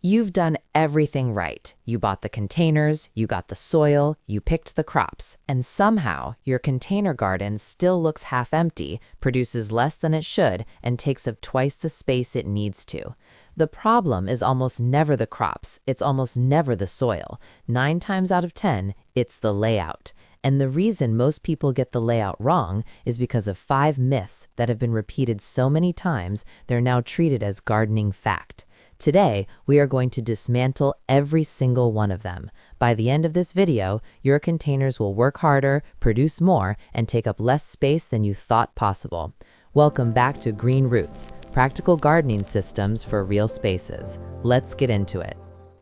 You've done everything right. You bought the containers, you got the soil, you picked the crops, and somehow your container garden still looks half empty, produces less than it should, and takes up twice the space it needs to. The problem is almost never the crops, it's almost never the soil. 9 times out of 10, it's the layout. And the reason most people get the layout wrong is because of 5 myths that have been repeated so many times they're now treated as gardening fact. Today, we are going to dismantle every single one of them. By the end of this video, your containers will work harder, produce more, and take up less space than you thought possible. Welcome back to Green Roots, practical gardening systems for real spaces. Let's get into it.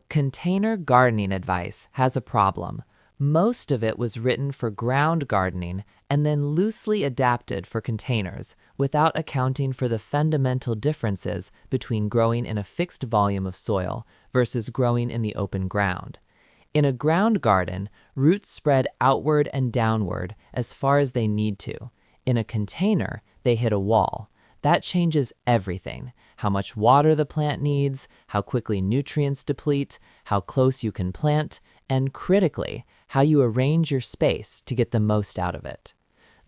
Container gardening advice has a problem. Most of it was written for ground gardening and then loosely adapted for containers, without accounting for the fundamental differences between growing in a fixed volume of soil versus growing in the open ground. In a ground garden, roots spread outward and downward as far as they need to. In a container, they hit a wall. That changes everything: how much water the plant needs, how quickly nutrients deplete, how close you can plant, and critically, how you arrange your space to get the most out of it.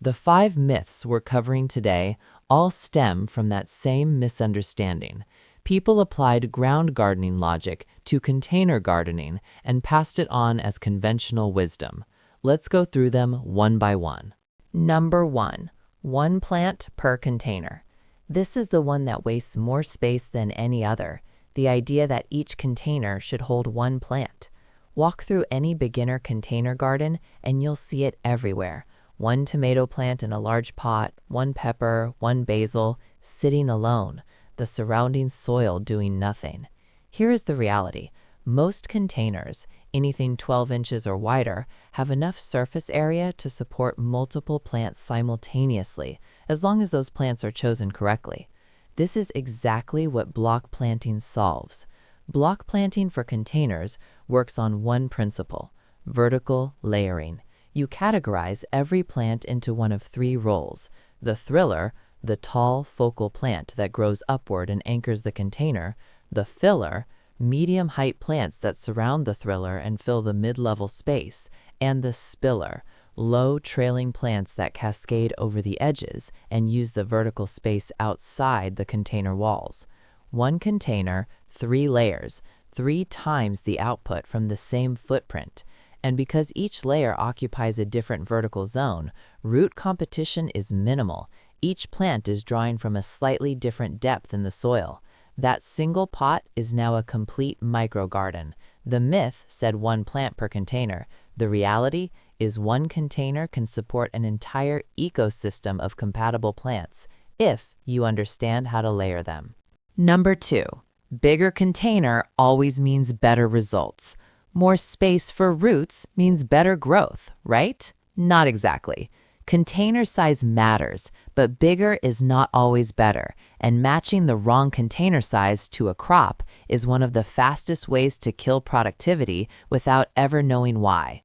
The 5 myths we're covering today all stem from that same misunderstanding. People applied ground gardening logic to container gardening and passed it on as conventional wisdom. Let's go through them one by one. Number 1, 1 plant per container. This is the one that wastes more space than any other. The idea that each container should hold 1 plant. Walk through any beginner container garden and you'll see it everywhere. 1 tomato plant in a large pot, 1 pepper, 1 basil, sitting alone, the surrounding soil doing nothing. Here is the reality. Most containers, anything 12 inches or wider, have enough surface area to support multiple plants simultaneously, as long as those plants are chosen correctly. This is exactly what block planting solves. Block planting for containers works on one principle: vertical layering. You categorize every plant into one of 3 roles: the thriller, the tall focal plant that grows upward and anchors the container; the filler, medium-height plants that surround the thriller and fill the mid-level space; and the spiller, low trailing plants that cascade over the edges and use the vertical space outside the container walls. 1 container, 3 layers, 3 times the output from the same footprint. And because each layer occupies a different vertical zone, root competition is minimal. Each plant is drawing from a slightly different depth in the soil. That single pot is now a complete microgarden. The myth said 1 plant per container. The reality is 1 container can support an entire ecosystem of compatible plants if you understand how to layer them. Number 2, bigger container always means better results. More space for roots means better growth, right? Not exactly. Container size matters, but bigger is not always better, and matching the wrong container size to a crop is one of the fastest ways to kill productivity without ever knowing why.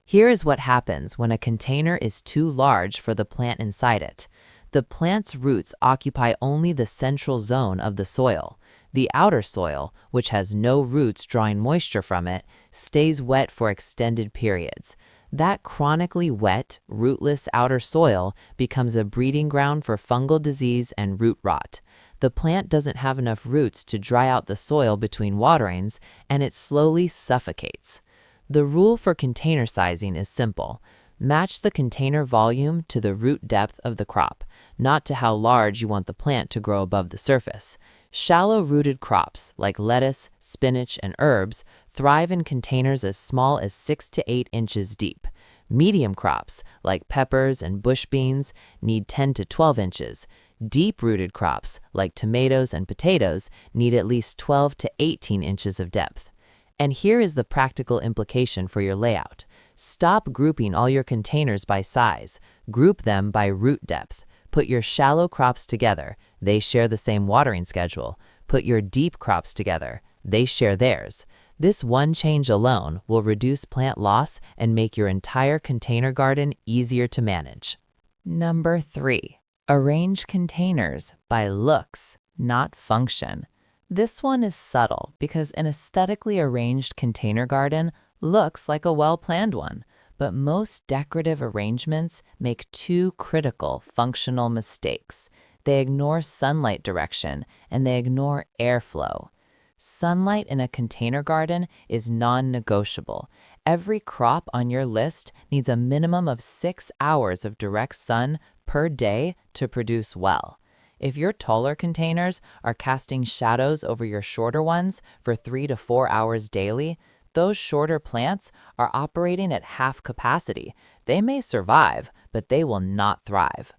Here is what happens when a container is too large for the plant inside it. The plant's roots occupy only the central zone of the soil. The outer soil, which has no roots drawing moisture from it, stays wet for extended periods. That chronically wet, rootless outer soil becomes a breeding ground for fungal disease and root rot. The plant doesn't have enough roots to dry out the soil between waterings, and it slowly suffocates. The rule for container sizing is simple. Match the container volume to the root depth of the crop, not to how large you want the plant to grow above the surface. Shallow-rooted crops like lettuce, spinach, and herbs thrive in containers as small as 6 to 8 inches deep. Medium crops like peppers and bush beans need 10 to 12 inches. Deep-rooted crops like tomatoes and potatoes need at least 12 to 18 inches of depth. And here is the practical implication for your layout. Stop grouping all your containers by size. Group them by root depth. Put your shallow crops together. They share the same watering schedule. Put your deep crops together. They share theirs. This one change alone will reduce plant loss and make your entire container garden easier to manage. Number 3, arrange containers by looks, not function. This one is subtle because an aesthetically arranged container garden looks like a well-planned one, but most decorative arrangements make two critical functional mistakes. They ignore sunlight direction and they ignore airflow. Sunlight in a container garden is non-negotiable. Every crop on your list needs a minimum of 6 hours of direct sun per day to produce well. If your taller containers are casting shadows over your shorter ones for 3 to 4 hours daily, those shorter plants are operating at half capacity. They may survive, but they will not thrive.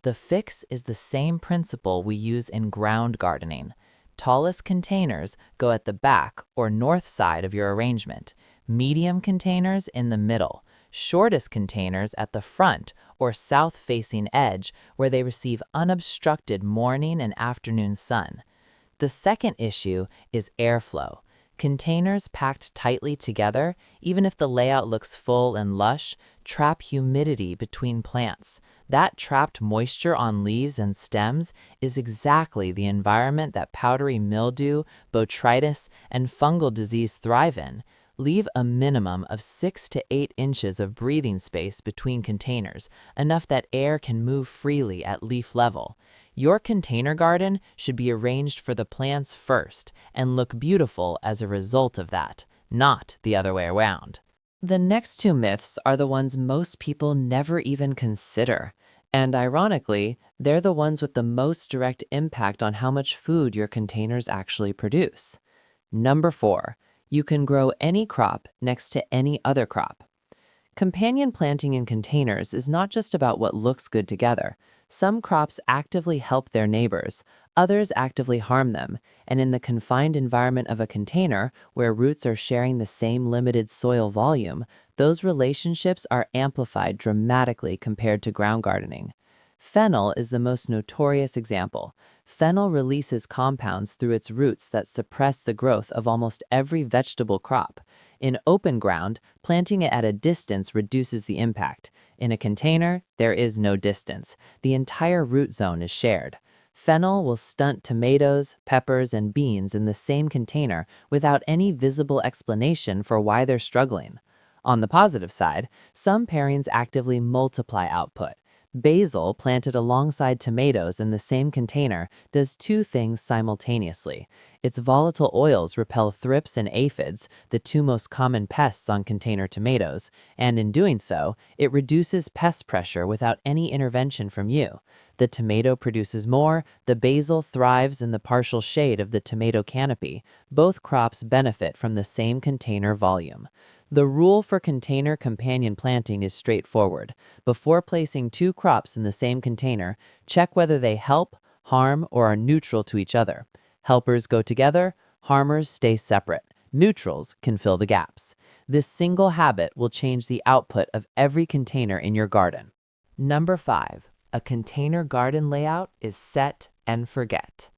The fix is the same principle we use in ground gardening. Tallest containers go at the back or north side of your arrangement, medium containers in the middle, shortest containers at the front or south-facing edge where they receive unobstructed morning and afternoon sun. The second issue is airflow. Containers packed tightly together, even if the layout looks full and lush, trap humidity between plants. That trapped moisture on leaves and stems is exactly the environment that powdery mildew, botrytis, and fungal disease thrive in. Leave a minimum of 6 to 8 inches of breathing space between containers, enough that air can move freely at leaf level. Your container garden should be arranged for the plants first and look beautiful as a result of that, not the other way around. The next two myths are the ones most people never even consider. And ironically, they're the ones with the most direct impact on how much food your containers actually produce. Number 4. You can grow any crop next to any other crop. Companion planting in containers is not just about what looks good together. Some crops actively help their neighbors, others actively harm them, and in the confined environment of a container, where roots are sharing the same limited soil volume, those relationships are amplified dramatically compared to ground gardening. Fennel is the most notorious example. Fennel releases compounds through its roots that suppress the growth of almost every vegetable crop. In open ground, planting it at a distance reduces the impact. In a container, there is no distance. The entire root zone is shared. Fennel will stunt tomatoes, peppers, and beans in the same container without any visible explanation for why they're struggling. On the positive side, some pairings actively multiply output. Basil, planted alongside tomatoes in the same container, does two things simultaneously. Its volatile oils repel thrips and aphids, the two most common pests on container tomatoes, and in doing so, it reduces pest pressure without any intervention from you. The tomato produces more, the basil thrives in the partial shade of the tomato canopy. Both crops benefit from the same container volume. The rule for container companion planting is straightforward. Before placing two crops in the same container, check whether they help, harm, or are neutral to each other. Helpers go together, harmers stay separate. Neutrals can fill the gaps. This single habit will change the output of every container in your garden. Number 5. A container garden layout is set and forget.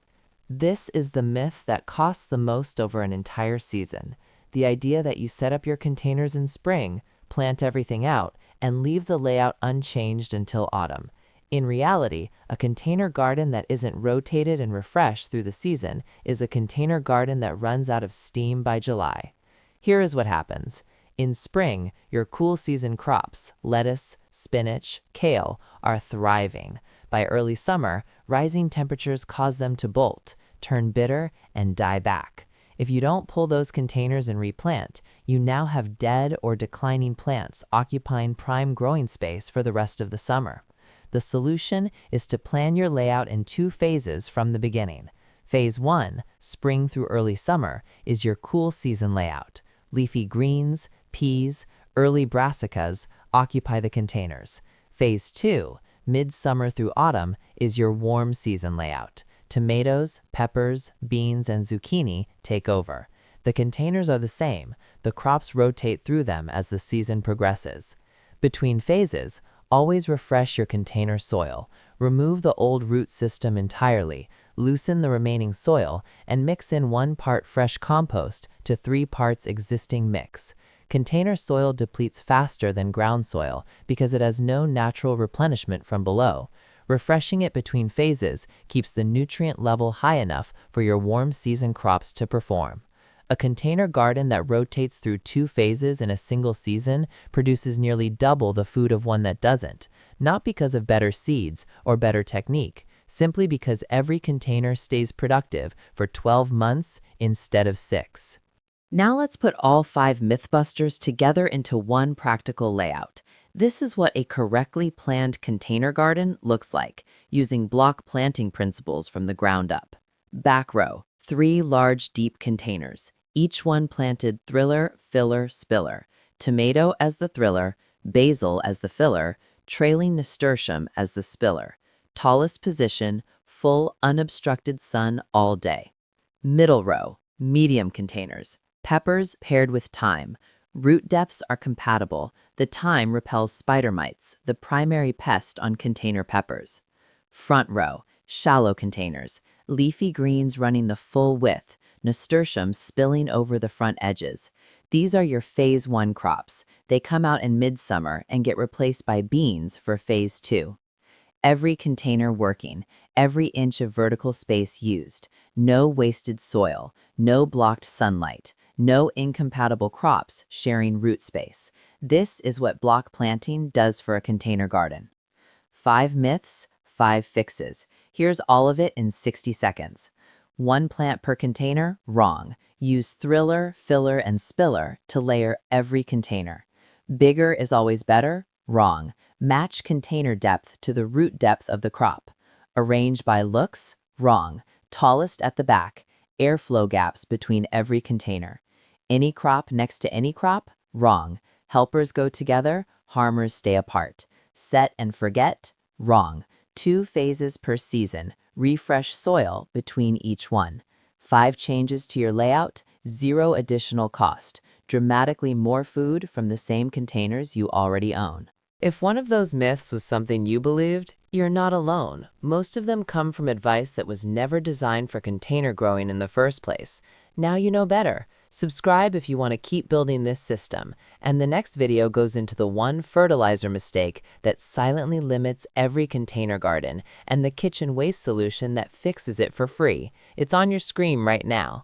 This is the myth that costs the most over an entire season. The idea that you set up your containers in spring, plant everything out, and leave the layout unchanged until autumn. In reality, a container garden that isn't rotated and refreshed through the season is a container garden that runs out of steam by July. Here is what happens. In spring, your cool season crops, lettuce, spinach, kale, are thriving. By early summer, rising temperatures cause them to bolt, turn bitter, and die back. If you don't pull those containers and replant, you now have dead or declining plants occupying prime growing space for the rest of the summer. The solution is to plan your layout in 2 phases from the beginning. Phase 1, spring through early summer, is your cool season layout. Leafy greens, peas, early brassicas occupy the containers. Phase 2, midsummer through autumn, is your warm season layout. Tomatoes, peppers, beans, and zucchini take over. The containers are the same. The crops rotate through them as the season progresses. Between phases, always refresh your container soil. Remove the old root system entirely, loosen the remaining soil, and mix in 1 part fresh compost to 3 parts existing mix. Container soil depletes faster than ground soil because it has no natural replenishment from below. Refreshing it between phases keeps the nutrient level high enough for your warm season crops to perform. A container garden that rotates through 2 phases in a single season produces nearly double the food of one that doesn't, not because of better seeds or better technique, simply because every container stays productive for 12 months instead of 6. Now let's put all 5 Mythbusters together into one practical layout. This is what a correctly planned container garden looks like, using block planting principles from the ground up. Back row, 3 large deep containers, each one planted thriller, filler, spiller. Tomato as the thriller, basil as the filler, trailing nasturtium as the spiller. Tallest position, full unobstructed sun all day. Middle row, medium containers. Peppers paired with thyme. Root depths are compatible. The thyme repels spider mites, the primary pest on container peppers. Front row, shallow containers. Leafy greens running the full width, nasturtium spilling over the front edges. These are your phase 1 crops. They come out in midsummer and get replaced by beans for phase 2. Every container working, every inch of vertical space used. No wasted soil, no blocked sunlight. No incompatible crops sharing root space. This is what block planting does for a container garden. 5 myths, 5 fixes. Here's all of it in 60 seconds. 1 plant per container? Wrong. Use thriller, filler, and spiller to layer every container. Bigger is always better? Wrong. Match container depth to the root depth of the crop. Arrange by looks? Wrong. Tallest at the back. Airflow gaps between every container. Any crop next to any crop? Wrong. Helpers go together, harmers stay apart. Set and forget? Wrong. 2 phases per season. Refresh soil between each one. 5 changes to your layout, 0 additional cost. Dramatically more food from the same containers you already own. If one of those myths was something you believed, you're not alone. Most of them come from advice that was never designed for container growing in the first place. Now you know better. Subscribe if you want to keep building this system, and the next video goes into the 1 fertilizer mistake that silently limits every container garden and the kitchen waste solution that fixes it for free. It's on your screen right now.